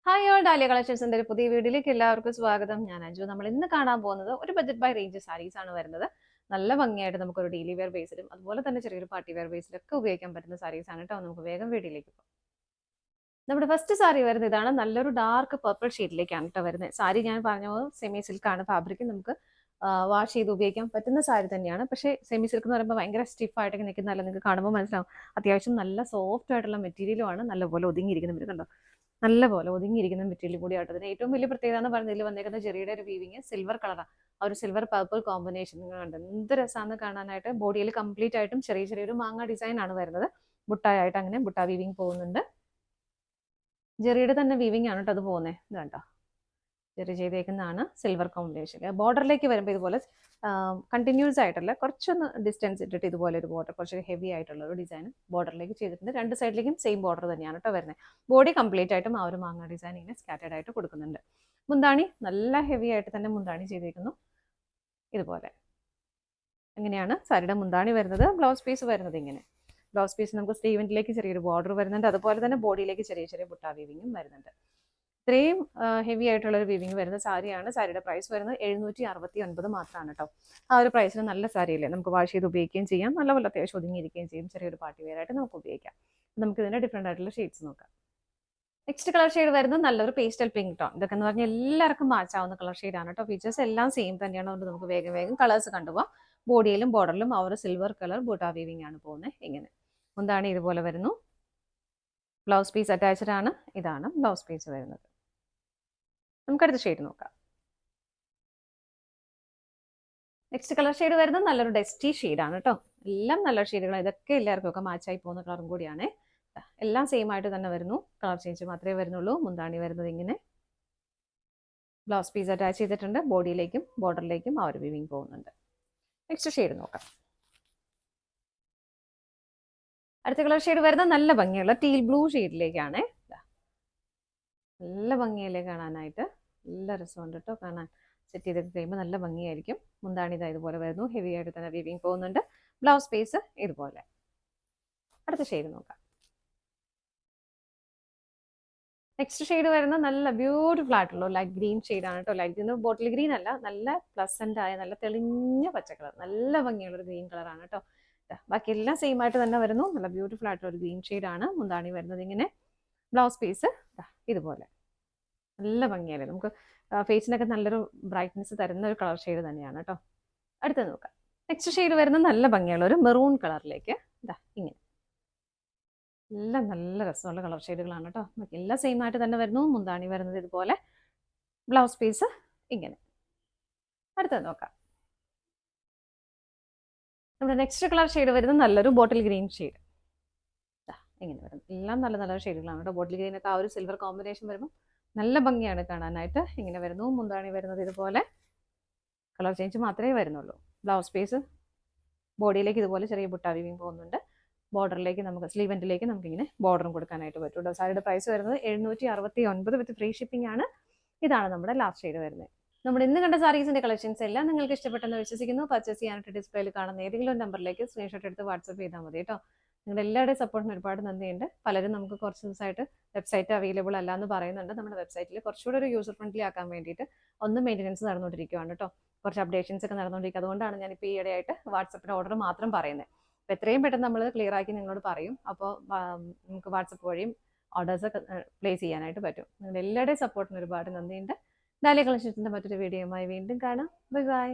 Hi all dahlia കളക്ഷൻസിന്റെ ഒരു പുതിയ വീഡിയോയിലേക്ക് എല്ലാവർക്കും സ്വാഗതം. ഞാൻ അഞ്ജു. നമ്മൾ ഇന്ന് കാണാൻ പോകുന്നത് ഒരു ബജറ്റ് ബൈ റേഞ്ച് സാരീസ് ആണ് വരുന്നത്. നല്ല ഭംഗിയായിട്ട് നമുക്കൊരു ഡെയിലി വെയർ ബേസിലും അതുപോലെ തന്നെ ചെറിയൊരു പാർട്ടി വെയർ ബേസിലൊക്കെ ഉപയോഗിക്കാൻ പറ്റുന്ന സാരീസ് ആണ് കേട്ടോ. നമുക്ക് വേഗം വീഡിയോയിലേക്ക് പോകാം. നമ്മുടെ ഫസ്റ്റ് സാരി വരുന്നത് ഇതാണ്. നല്ലൊരു ഡാർക്ക് പർപ്പിൾ ഷെയ്ഡിലേക്കാണ് കേട്ടോ വരുന്നത്. സാരി ഞാൻ പറഞ്ഞ പോലെ സെമി സിൽക്ക് ആണ് ഫാബ്രിക്. നമുക്ക് വാഷ് ചെയ്ത് ഉപയോഗിക്കാൻ പറ്റുന്ന സാരി തന്നെയാണ്. പക്ഷേ സെമി സിൽക്ക് എന്ന് പറയുമ്പോൾ ഭയങ്കര സ്റ്റിഫ് ആയിട്ടൊക്കെ നിൽക്കുന്നതല്ല, നിങ്ങൾക്ക് കാണുമ്പോൾ മനസ്സിലാവും. അത്യാവശ്യം നല്ല സോഫ്റ്റ് ആയിട്ടുള്ള മെറ്റീരിയലുമാണ്, നല്ലപോലെ ഒതുങ്ങിയിരിക്കുന്നത്. കണ്ടോ, നല്ലപോലെ ഒതുങ്ങിയിരിക്കുന്ന മെറ്റീരിയൽ കൂടിയായിട്ട്. അതിന് ഏറ്റവും വലിയ പ്രത്യേകത എന്ന് പറഞ്ഞാൽ ഇതിൽ വന്നേക്കുന്ന ചെറിയുടെ ഒരു വീവിങ് സിൽവർ കളറാണ്. ആ ഒരു സിൽവർ പർപ്പിൾ കോമ്പിനേഷൻ നിങ്ങൾ കണ്ട് എന്ത് രസമാണെന്ന് കാണാനായിട്ട്. ബോഡിയിൽ കംപ്ലീറ്റ് ആയിട്ടും ചെറിയൊരു മാങ്ങ ഡിസൈൻ ആണ് വരുന്നത്. ബുട്ടായിട്ട് അങ്ങനെ ബുട്ട വീവിങ് പോകുന്നുണ്ട്. ജെറിയുടെ തന്നെ വീവിങ് ആണ് കേട്ടോ അത് പോകുന്നത്. ഇത് കണ്ടോ, ജെറി ചെയ്തേക്കുന്നതാണ് സിൽവർ കോമ്പിനേഷൻ. ബോർഡറിലേക്ക് വരുമ്പോൾ ഇതുപോലെ കണ്ടിന്യൂസ് ആയിട്ടുള്ള കുറച്ചൊന്ന് ഡിസ്റ്റൻസ് ഇട്ടിട്ട് ഇതുപോലെ ഒരു ബോർഡർ, കുറച്ച് ഹെവി ആയിട്ടുള്ള ഒരു ഡിസൈൻ ബോർഡറിലേക്ക് ചെയ്തിട്ടുണ്ട്. രണ്ട് സൈഡിലേക്കും സെയിം ബോർഡർ തന്നെയാണ് കേട്ടോ വരുന്നത്. ബോഡി കംപ്ലീറ്റ് ആയിട്ടും ആ ഒരു മാങ്ങ ഡിസൈൻ ഇങ്ങനെ സ്കാറ്റേഡ് ആയിട്ട് കൊടുക്കുന്നുണ്ട്. മുന്താണി നല്ല ഹെവി ആയിട്ട് തന്നെ മുന്താണി ചെയ്തേക്കുന്നു. ഇതുപോലെ എങ്ങനെയാണ് സാരിയുടെ മുന്താണി വരുന്നത്. ബ്ലൗസ് പീസ് വരുന്നത് ഇങ്ങനെ. ബ്ലൗസ് പീസ് നമുക്ക് സ്ലീവിലേക്ക് ചെറിയൊരു ബോർഡർ വരുന്നുണ്ട്. അതുപോലെ തന്നെ ബോഡിയിലേക്ക് ചെറിയ ബുട്ടാ വീവിങ്ങും വരുന്നുണ്ട്. ഇത്രയും ഹെവി ആയിട്ടുള്ള ഒരു വീവിങ് വരുന്ന സാരിയാണ്. സാരിയുടെ പ്രൈസ് വരുന്നത് 769 മാത്രമാണ് കേട്ടോ. ആ ഒരു പ്രൈസിന് നല്ല സാരിയല്ലേ, നമുക്ക് വാഷ് ചെയ്ത് ഉപയോഗിക്കുകയും ചെയ്യാം. നല്ലപോലെ അത്യാവശ്യം ഒതുങ്ങിയിരിക്കുകയും ചെയ്യും. ചെറിയൊരു പാർട്ടി വെയർ ആയിട്ട് നമുക്ക് ഉപയോഗിക്കാം. നമുക്ക് ഇതിന്റെ ഡിഫറെന്റ് ആയിട്ടുള്ള ഷെയ്ഡ്സ് നോക്കാം. നെക്സ്റ്റ് കളർ ഷെയ്ഡ് വരുന്നത് നല്ലൊരു പേസ്റ്റൽ പിങ്ക് ടോൺ. ഇതൊക്കെ എന്ന് പറഞ്ഞാൽ എല്ലാവർക്കും മാച്ച് ആവുന്ന കളർ ഷെയ്ഡാണ് കേട്ടോ. ഫീച്ചേഴ്സ് എല്ലാം സെയിം തന്നെയാണ്. അതുകൊണ്ട് നമുക്ക് വേഗം കളേഴ്സ് കണ്ടുപോകാം. ബോഡിയിലും ബോർഡറിലും ആ ഒരു സിൽവർ കളർ ബൂട്ടാ വീവിംഗ് ആണ് പോകുന്നത്. ഇങ്ങനെ മുന്താണി ഇതുപോലെ വരുന്നു. ബ്ലൗസ് പീസ് അറ്റാച്ച്ഡ് ആണ്. ഇതാണ് ബ്ലൗസ് പീസ് വരുന്നത്. നമുക്കടുത്ത ഷെയ്ഡ് നോക്കാം. നെക്സ്റ്റ് കളർ ഷെയ്ഡ് വരുന്നത് നല്ലൊരു ഡസ്റ്റി ഷെയ്ഡാണ് കേട്ടോ. എല്ലാം നല്ല ഷെയ്ഡുകളാണ്. ഇതൊക്കെ എല്ലാവർക്കും ഒക്കെ മാച്ചായി പോകുന്ന കളറും കൂടിയാണ്. എല്ലാം സെയിം ആയിട്ട് തന്നെ വരുന്നു. കളർ ചേഞ്ച് മാത്രമേ വരുന്നുള്ളൂ. മുന്താണി വരുന്നത് ഇങ്ങനെ. ബ്ലൗസ് പീസ് അറ്റാച്ച് ചെയ്തിട്ടുണ്ട്. ബോഡിയിലേക്കും ബോർഡറിലേക്കും ആ ഒരു വീവിങ് പോകുന്നുണ്ട്. നെക്സ്റ്റ് ഷെയ്ഡ് നോക്കാം. അടുത്ത കളർ ഷെയ്ഡ് വരുന്നത് നല്ല ഭംഗിയുള്ള ടീൽ ബ്ലൂ ഷെയ്ഡിലേക്കാണ്. നല്ല ഭംഗിയല്ലേ കാണാനായിട്ട്. നല്ല രസമുണ്ട് കേട്ടോ കാണാൻ. സെറ്റ് ചെയ്തൊക്കെ കഴിയുമ്പോൾ നല്ല ഭംഗിയായിരിക്കും. മുന്താണി ഇതാ ഇതുപോലെ വരുന്നു. ഹെവി ആയിട്ട് തന്നെ വീവിങ് പോകുന്നുണ്ട്. ബ്ലൗസ് പീസ് ഇതുപോലെ. അടുത്ത ഷെയ്ഡ് നോക്കാം. നെക്സ്റ്റ് ഷെയ്ഡ് വരുന്നത് നല്ല ബ്യൂട്ടിഫുൾ ആയിട്ടുള്ള ലൈറ്റ് ഗ്രീൻ ഷെയ്ഡാണ് കേട്ടോ. ലൈറ്റ് ഗ്രീൻ ബോട്ടിൽ ഗ്രീൻ അല്ല, നല്ല പ്ലസന്റ് ആയ നല്ല തെളിഞ്ഞ പച്ച കളർ, നല്ല ഭംഗിയുള്ള ഒരു ഗ്രീൻ കളറാണ് കേട്ടോ. ബാക്കി എല്ലാം സെയിം ആയിട്ട് തന്നെ വരുന്നു. നല്ല ബ്യൂട്ടിഫുൾ ആയിട്ടുള്ള ഒരു ഗ്രീൻ ഷെയ്ഡാണ്. മുന്താണി വരുന്നത് ഇങ്ങനെ. ബ്ലൗസ് പീസ് ഇതുപോലെ. നല്ല ഭംഗിയല്ലേ, നമുക്ക് ഫേസിനൊക്കെ നല്ലൊരു ബ്രൈറ്റ്നെസ് തരുന്ന ഒരു കളർ ഷെയ്ഡ് തന്നെയാണ് കേട്ടോ. അടുത്ത് നോക്കാം. നെക്സ്റ്റ് ഷെയ്ഡ് വരുന്നത് നല്ല ഭംഗിയുള്ള ഒരു മെറൂൺ കളറിലേക്ക്. ഇങ്ങനെ എല്ലാം നല്ല രസമുള്ള കളർ ഷെയ്ഡുകളാണ് കേട്ടോ. എല്ലാം സെയിം ആയിട്ട് തന്നെ വരുന്നു. മുന്താണി വരുന്നത് ഇതുപോലെ. ബ്ലൗസ് പീസ് ഇങ്ങനെ. അടുത്തത് നോക്കാം. നമ്മുടെ നെക്സ്റ്റ് കളർ ഷെയ്ഡ് വരുന്നത് നല്ലൊരു ബോട്ടിൽ ഗ്രീൻ ഷെയ്ഡ്. ഇങ്ങനെ വരുന്നത് എല്ലാം നല്ല നല്ല ഷെയ്ഡുകളാണ് കേട്ടോ. ബോട്ടിൽ ഗ്രീൻ ഒക്കെ ആ ഒരു സിൽവർ കോമ്പിനേഷൻ വരുമ്പോൾ നല്ല ഭംഗിയാണ് കാണാനായിട്ട്. ഇങ്ങനെ വരുന്നു. മുന്താണി വരുന്നത് ഇതുപോലെ. കളർ ചേഞ്ച് മാത്രമേ വരുന്നുള്ളൂ. ബ്ലൗസ് പീസ് ബോഡിയിലേക്ക് ഇതുപോലെ ചെറിയ ബുട്ടാ വീവിങ് പോകുന്നുണ്ട്. ബോർഡറിലേക്ക് നമുക്ക് സ്ലീവെന്റിലേക്ക് നമുക്കിങ്ങനെ ബോർഡറും കൊടുക്കാനായിട്ട് പറ്റും. സാരിയുടെ പ്രൈസ് വരുന്നത് 769 വിത്ത് ഫ്രീ ഷിപ്പിംഗ് ആണ്. ഇതാണ് നമ്മുടെ ലാസ്റ്റ് ഷെയ്ഡ് വരുന്നത്. നമ്മുടെ ഇന്ന് കണ്ട സാരീസിന്റെ കളക്ഷൻസ് എല്ലാം നിങ്ങൾക്ക് ഇഷ്ടപ്പെട്ടെന്ന് വിശ്വസിക്കുന്നു. പർച്ചേസ് ചെയ്യാനായിട്ട് ഡിസ്പ്ലേയിൽ കാണുന്ന ഏതെങ്കിലും നമ്പറിലേക്ക് സ്ക്രീൻഷോട്ട് എടുത്ത് വാട്സ്ആപ്പ് ചെയ്താൽ മതി കേട്ടോ. നിങ്ങളുടെ എല്ലാവരുടെയും സപ്പോർട്ടിന് ഒരുപാട് നന്ദിയുണ്ട്. പലരും നമുക്ക് കുറച്ച് ദിവസമായിട്ട് വെബ്സൈറ്റ് അവൈലബിൾ അല്ല എന്ന് പറയുന്നുണ്ട്. നമ്മുടെ വെബ്സൈറ്റിൽ കുറച്ചുകൂടെ ഒരു യൂസർ ഫ്രണ്ട്ലി ആക്കാൻ വേണ്ടിയിട്ട് ഒന്ന് മെയിൻ്റനൻസ് നടന്നുകൊണ്ടിരിക്കുകയാണ് കേട്ടോ. കുറച്ച് അപ്ഡേഷൻസ് ഒക്കെ നടന്നുകൊണ്ടിരിക്കുക. അതുകൊണ്ടാണ് ഞാനിപ്പോൾ ഈ ഇടയായിട്ട് വാട്സപ്പിൻ്റെ ഓർഡർ മാത്രം പറയുന്നത്. അപ്പോൾ എത്രയും പെട്ടെന്ന് നമ്മൾ ക്ലിയർ ആക്കി നിങ്ങളോട് പറയും. അപ്പോൾ നമുക്ക് വാട്സപ്പ് വഴിയും ഓർഡേഴ്സ് പ്ലേസ് ചെയ്യാനായിട്ട് പറ്റും. നിങ്ങളുടെ എല്ലാവരുടെയും സപ്പോർട്ടിന് ഒരുപാട് നന്ദിയുണ്ട്. ഡാലിയ കളക്ഷൻസിൻ്റെ മറ്റൊരു വീഡിയോയുമായി വീണ്ടും കാണാം. Bye bye.